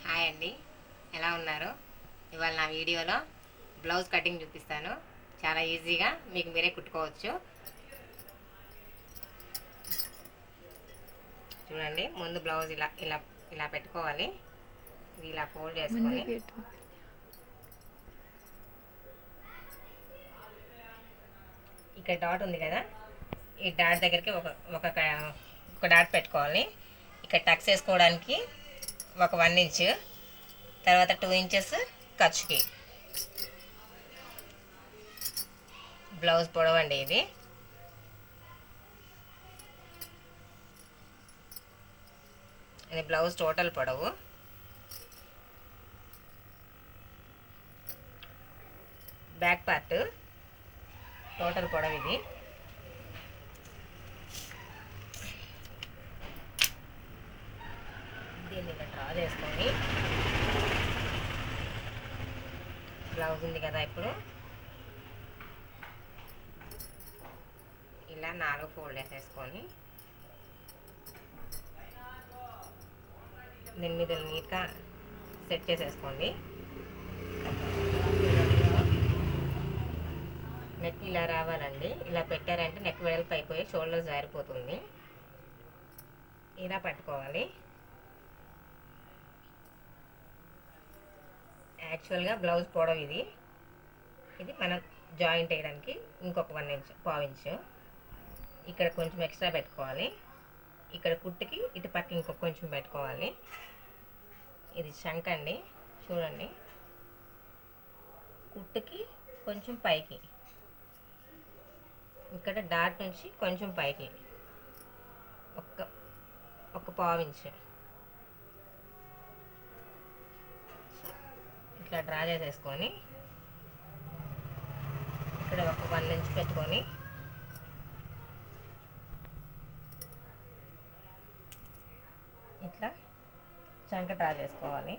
Hi అండి, ఎలా ఉన్నారు? ఇవాళ నా వీడియోలో బ్లౌజ్ కటింగ్ చూపిస్తాను. చాలా ఈజీగా మీకు మీరే కుట్టుకోవచ్చు. చూడండి, ముందు బ్లౌజ్ ఇలా ఇలా ఇలా పెట్టుకోవాలి. ఇది ఇలా ఫోల్డ్ చేసుకొని ఇక్కడ డాట్ ఉంది కదా, ఈ డాట్ దగ్గరికి ఒక డాట్ పెట్టుకోవాలి. ఇక్కడ టక్స్ వేసుకోవడానికి ఒక 1 ఇంచ్, తర్వాత 2 ఇంచెస్ ఖర్చుకి. బ్లౌజ్ పొడవండి ఇది. ఇది బ్లౌజ్ టోటల్ పొడవు. బ్యాక్ పార్ట్ టోటల్ పొడవు ఇది. దీన్ని ఇలా డ్రా చేసుకొని, బ్లౌజ్ ఉంది కదా, ఇప్పుడు ఇలా 4 ఫోల్డ్ వేసేసుకొని దీని మీద నీట్గా సెట్ చేసేసుకోండి. నెక్ ఇలా రావాలండి. ఇలా పెట్టారంటే నెక్ వెడల్పు అయిపోయి షోల్డర్ జారిపోతుంది. ఇలా పట్టుకోవాలి. యాక్చువల్గా బ్లౌజ్ పొడవు ఇది. ఇది మనం జాయింట్ వేయడానికి ఇంకొక 1 ఇంచ్, పావు ఇంచు ఇక్కడ కొంచెం ఎక్స్ట్రా పెట్టుకోవాలి. ఇక్కడ కుట్టుకి ఇటు పక్క ఇంకొక కొంచెం పెట్టుకోవాలి. ఇది చంక అండి, చూడండి. కుట్టుకి కొంచెం పైకి, ఇక్కడ డాట్ నుంచి కొంచెం పైకి ఒక పావు ఇంచు ఇట్లా డ్రా చేసేసుకొని, ఇక్కడ ఒక 1 ఇంచ్ పెట్టుకొని ఇట్లా చంక డ్రా చేసుకోవాలి.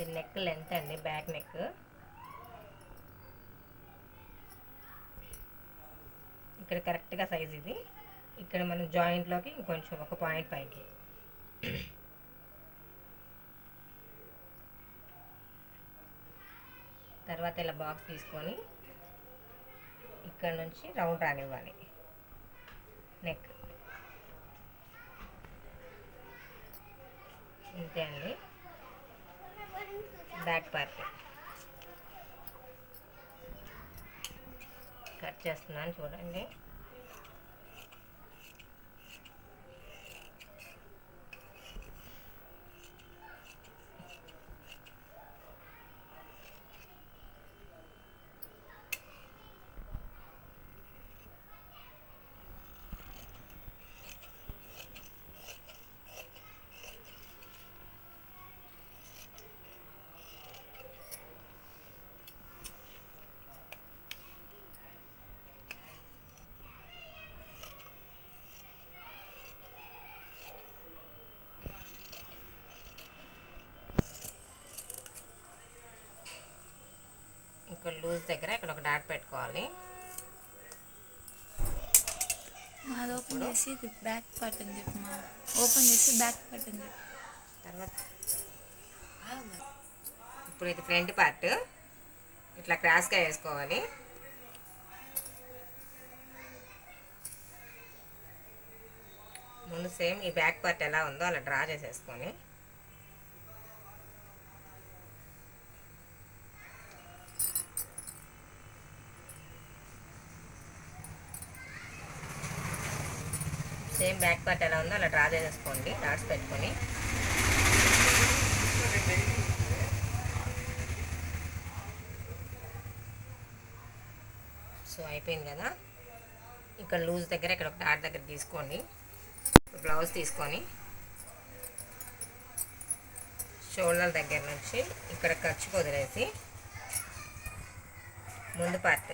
ఇది నెక్ లెంత్ అండి, బ్యాక్ నెక్. ఇక్కడ కరెక్ట్గా సైజ్ ఇది. ఇక్కడ మనం జాయింట్లోకి ఇంకొంచెం ఒక పాయింట్ పైకి. తర్వాత ఇలా బాక్స్ తీసుకొని ఇక్కడ నుంచి రౌండ్ రానివ్వాలి నెక్. ఇంతే అండి. బ్యాక్ పార్ట్ కట్ చేస్తున్నాను, చూడండి. ఇక్కడ లూజ్ దగ్గర ఇక్కడ ఒక డాట్ పెట్టుకోవాలి. అది ఓపెన్ చేసి బ్యాక్ పార్ట్ అని చెప్పి ఓపెన్ చేసి బ్యాక్ పార్ట్ అని చెప్పి తర్వాత ఇప్పుడు ఇది ఫ్రంట్ పార్ట్ ఇట్లా క్రాస్గా వేసుకోవాలి. ముందు సేమ్ ఈ బ్యాక్ పార్ట్ ఎలా ఉందో అలా డ్రా చేసేసుకొని సేమ్ బ్యాక్ పార్ట్ ఎలా ఉందో అలా డ్రా చేసేసుకోండి, డాట్స్ పెట్టుకొని. సో అయిపోయింది కదా. ఇక్కడ లూజ్ దగ్గర ఇక్కడ ఒక డాట్ దగ్గర తీసుకోండి. బ్లౌజ్ తీసుకొని షోల్డర్ దగ్గర నుంచి ఇక్కడ ఖర్చుకు వదిలేసి ముందు పార్ట్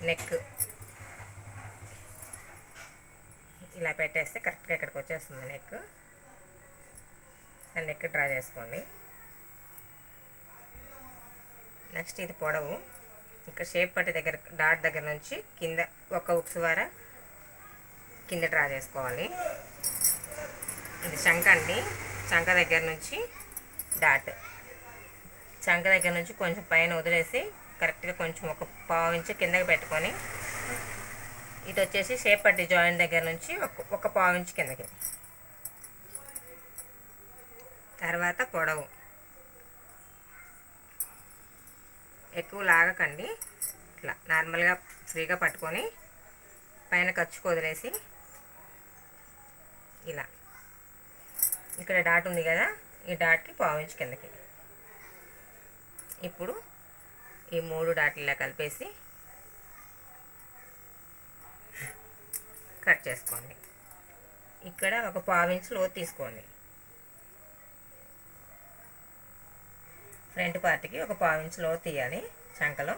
నెక్ ఇలా పెట్టేస్తే కరెక్ట్గా ఇక్కడికి వచ్చేస్తుంది నెక్. నెక్ డ్రా చేసుకోండి. నెక్స్ట్ ఇది పొడవు. ఇక్కడ షేప్ పట్టి దగ్గర డాట్ దగ్గర నుంచి కింద ఒక ఉక్స్ ద్వారా కింద డ్రా చేసుకోవాలి. ఇది చంక అండి. చంక దగ్గర నుంచి డాట్, చంక దగ్గర నుంచి కొంచెం పైన వదిలేసి కరెక్ట్గా కొంచెం ఒక పావు ఇంచు కిందకి పెట్టుకొని ఇటు వచ్చేసి షేప్ పట్టి జాయింట్ దగ్గర నుంచి ఒక పావు ఇంచు కిందకి. తర్వాత పొడవు ఎక్కువ లాగకండి, ఇట్లా నార్మల్గా ఫ్రీగా పట్టుకొని పైన ఖర్చుకు వదిలేసి ఇలా ఇక్కడ డాట్ ఉంది కదా, ఈ డాట్కి పావు ఇంచు కిందకి. ఇప్పుడు ఈ 3 డాట్లు ఇలా కలిపేసి కట్ చేసుకోండి. ఇక్కడ ఒక పావు ఇంచు లోతు తీసుకోండి. ఫ్రంట్ పార్ట్కి ఒక పావు ఇంచు లోతు తీయాలి. చంకలో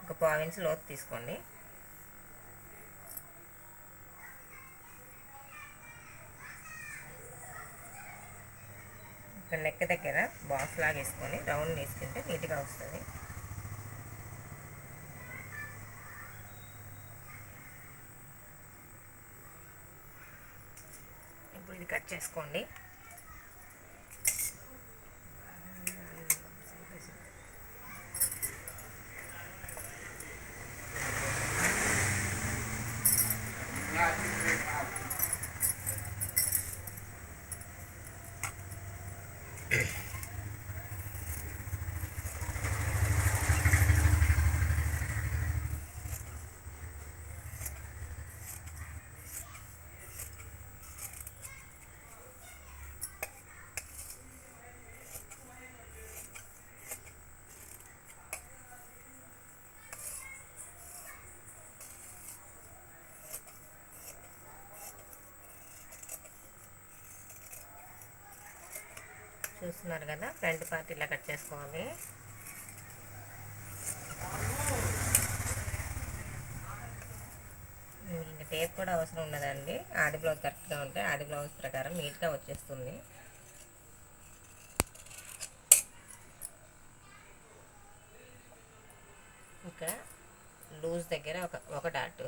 ఒక పావు ఇంచు లోతు తీసుకోండి. ఇక్కడ నెక్ దగ్గర బాక్స్ లాగా వేసుకొని రౌండ్ వేసుకుంటే నీట్గా వస్తుంది. ఇప్పుడు ఇది కట్ చేసుకోండి. చూస్తున్నారు కదా, ఫ్రంట్ పార్ట్ ఇలా కట్ చేసుకోవాలి. ఇంకా టేప్ కూడా అవసరం ఉండదండి. ఆది బ్లౌజ్ కరెక్ట్గా ఉంటే ఆది బ్లౌజ్ ప్రకారం నీట్గా వచ్చేస్తుంది. ఇక్కడ లూజ్ దగ్గర ఒక డాట్,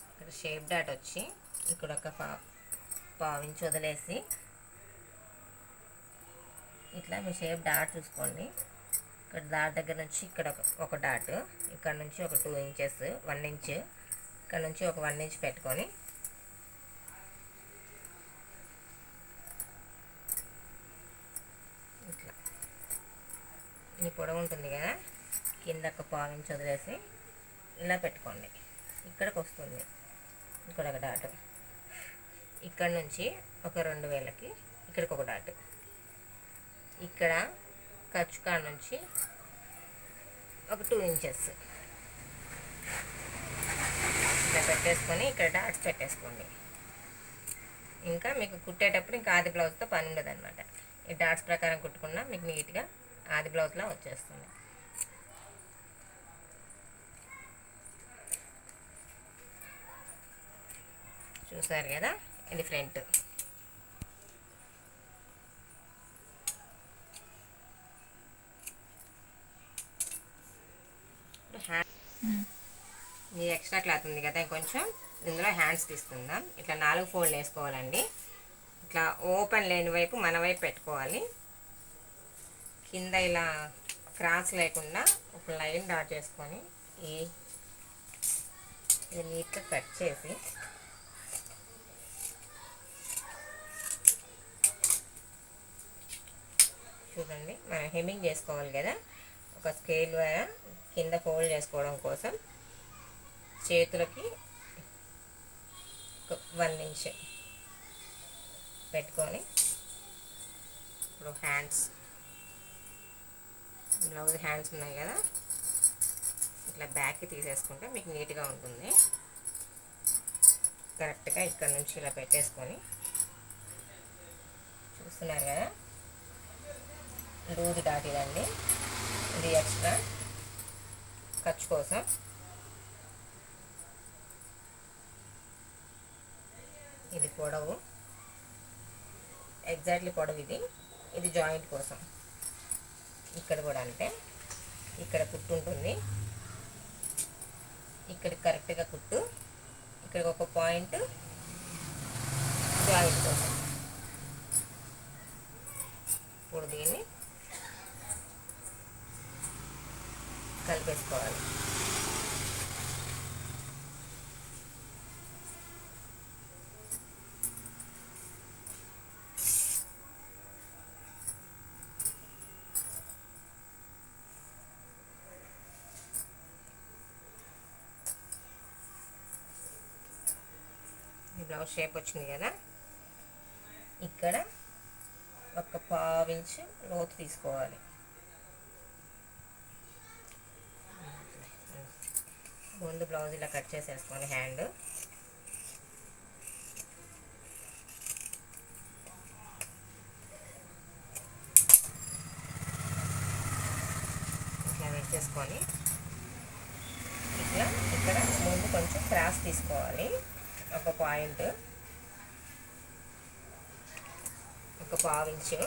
ఇక్కడ షేప్ డాట్ వచ్చి ఇక్కడ ఒక పావు ఇంచు వదిలేసి ఇట్లా మీ షేప్ డాట్ చూసుకోండి. ఇక్కడ డాట్ దగ్గర నుంచి ఇక్కడ ఒక డాట్, ఇక్కడ నుంచి ఒక 2 ఇంచెస్ 1 ఇంచ్, ఇక్కడ నుంచి ఒక 1 ఇంచ్ పెట్టుకొని ఇట్లా ఈ పొడవు ఉంటుంది కదా, కింద ఒక పావు ఇంచ్ వదిలేసి ఇలా పెట్టుకోండి. ఇక్కడికి వస్తుంది ఇక్కడ ఒక డాట్, ఇక్కడ నుంచి ఒక 2000కి ఇక్కడికి ఒక డాట్, ఇక్కడ ఖర్చు కాడ నుంచి ఒక 2 ఇంచెస్ ఇలా పెట్టేసుకొని ఇక్కడ డాట్స్ పెట్టేసుకోండి. ఇంకా మీకు కుట్టేటప్పుడు ఇంకా ఆది బ్లౌజ్తో పని ఉండదు అనమాట. ఈ డాట్స్ ప్రకారం కుట్టుకున్నా మీకు నీట్గా ఆది బ్లౌజ్లా వచ్చేస్తుంది. చూసారు కదా, ఇది ఫ్రంట్. ఈ ఎక్స్ట్రా క్లాత్ ఉంది కదా, ఇంకొంచెం ఇందులో హ్యాండ్స్ తీసుకుందాం. ఇట్లా 4 ఫోల్డ్ వేసుకోవాలండి. ఇట్లా ఓపెన్ లేని వైపు మన వైపు పెట్టుకోవాలి. కింద ఇలా క్రాస్ లేకుండా ఒక లైన్ డ్రా చేసుకొని ఇది నీట్గా కట్ చేసి చూడండి, మనం హెమ్మింగ్ చేసుకోవాలి కదా, ఒక స్కేల్ ద్వారా కింద ఫోల్డ్ చేసుకోవడం కోసం చేతులకి 1 ఇంచ్ పెట్టుకొని ఇప్పుడు హ్యాండ్స్, బ్లౌజ్ హ్యాండ్స్ ఉన్నాయి కదా, ఇట్లా బ్యాక్కి తీసేసుకుంటే మీకు నీట్గా ఉంటుంది. కరెక్ట్గా ఇక్కడ నుంచి ఇలా పెట్టేసుకొని చూస్తున్నారు కదా, లూజ్ డాట్ ఇదండి. ఇది ఎక్స్ట్రా ఖర్చు కోసం. ఇది పొడవు, ఎగ్జాక్ట్లీ పొడవు ఇది జాయింట్ కోసం. ఇక్కడ కూడా అంతే, ఇక్కడ కుట్టు ఉంటుంది, ఇక్కడ కరెక్ట్గా కుట్టు, ఇక్కడ ఒక పాయింట్ జాయింట్ కోసం. ఇప్పుడు దీన్ని కలిపేసుకోవాలి. బ్లౌజ్ షేప్ వచ్చింది కదా, ఇక్కడ ఒక 1/2 ఇంచు లోతు తీసుకోవాలి. ముందు బ్లౌజ్ ఇలా కట్ చేసేసుకోవాలి హ్యాండ్. ఇట్లా వేసేసుకొని ఇట్లా ఇక్కడ ముందు కొంచెం క్రాస్ తీసుకోవాలి, ఒక పాయింట్, ఒక 1/2 ఇంచు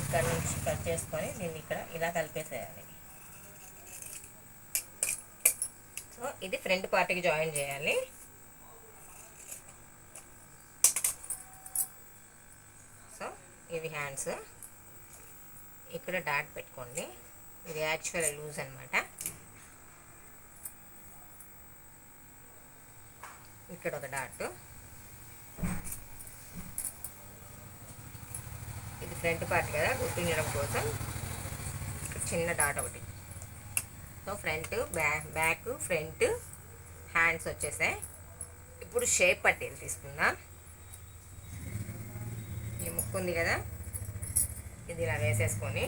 ఇక్కడ నుంచి కట్ చేసుకొని దీన్ని ఇక్కడ ఇలా కలిపేసేయాలి. సో ఇది ఫ్రంట్ పార్ట్కి జాయిన్ చేయాలి. సో ఇవి హ్యాండ్స్, ఇక్కడ డాట్ పెట్టుకోండి. ఇది యాక్చువల్ లూజ్ అనమాట. ఇక్కడ ఒక డాట్, ఇది ఫ్రంట్ పార్ట్ కదా, గుర్తించడం కోసం చిన్న డాట్ ఒకటి. So front, back, front, hands వచ్చేసాయి. ఇప్పుడు షేప్ పట్టీలు తీసుకుందాం. ఈ ముక్కు ఉంది కదా, ఇది ఇలా వేసేసుకొని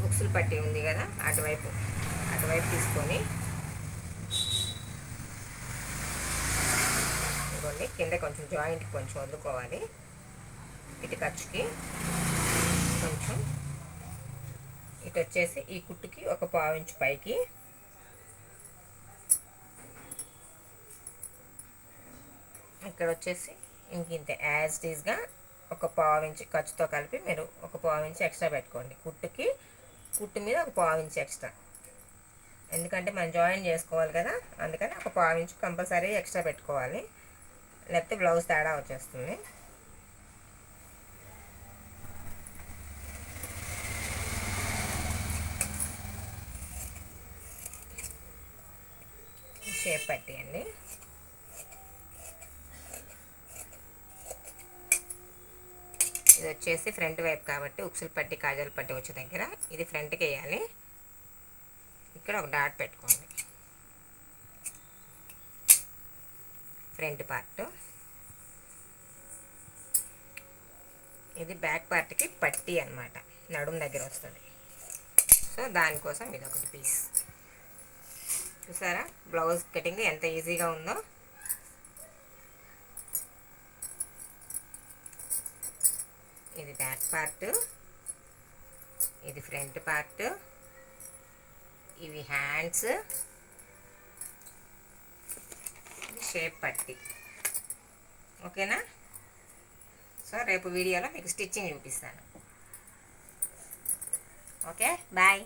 ఉక్సులు పట్టీ ఉంది కదా, అటువైపు తీసుకొని ఇదిగోండి, కింద కొంచెం జాయింట్కి కొంచెం వదులుకోవాలి. ఇటు ఖర్చుకి కొంచెం, ఇటు వచ్చేసి ఈ కుట్టుకి ఒక 1/2 ఇంచు పైకి, ఇక్కడ వచ్చేసి ఇంతే యాజ్ ఇట్ ఈస్గా ఒక 1/2 ఇంచు ఖర్చుతో కలిపి మీరు ఒక 1/2 ఇంచు ఎక్స్ట్రా పెట్టుకోండి. కుట్టు మీద ఒక 1/2 ఇంచు ఎక్స్ట్రా, ఎందుకంటే మనం జాయిన్ చేసుకోవాలి కదా, అందుకని ఒక 1/2 ఇంచు కంపల్సరీ ఎక్స్ట్రా పెట్టుకోవాలి, లేకపోతే బ్లౌజ్ తేడా వచ్చేస్తుంది. షేప్ పట్టేయండి. ఇది వచ్చేసి ఫ్రంట్ వైపు కాబట్టి ఉక్సులు పట్టి, కాజల్ పట్టి వచ్చే దగ్గర ఇది ఫ్రంట్కి వేయాలి. ఇక్కడ ఒక డాట్ పెట్టుకోండి. ఫ్రంట్ పార్ట్, ఇది బ్యాక్ పార్ట్కి పట్టి అన్నమాట, నడుము దగ్గర వస్తుంది. సో దానికోసం ఇది ఒకటి పీస్. చూసారా బ్లౌజ్ కటింగ్ ఎంత ఈజీగా ఉందో. ఇది బ్యాక్ పార్ట్, ఇది ఫ్రంట్ పార్ట్, ఇవి హ్యాండ్స్, షేప్ పట్టి. ఓకేనా? సో రేపు వీడియోలో మీకు స్టిచ్చింగ్ చూపిస్తాను. Okay, bye.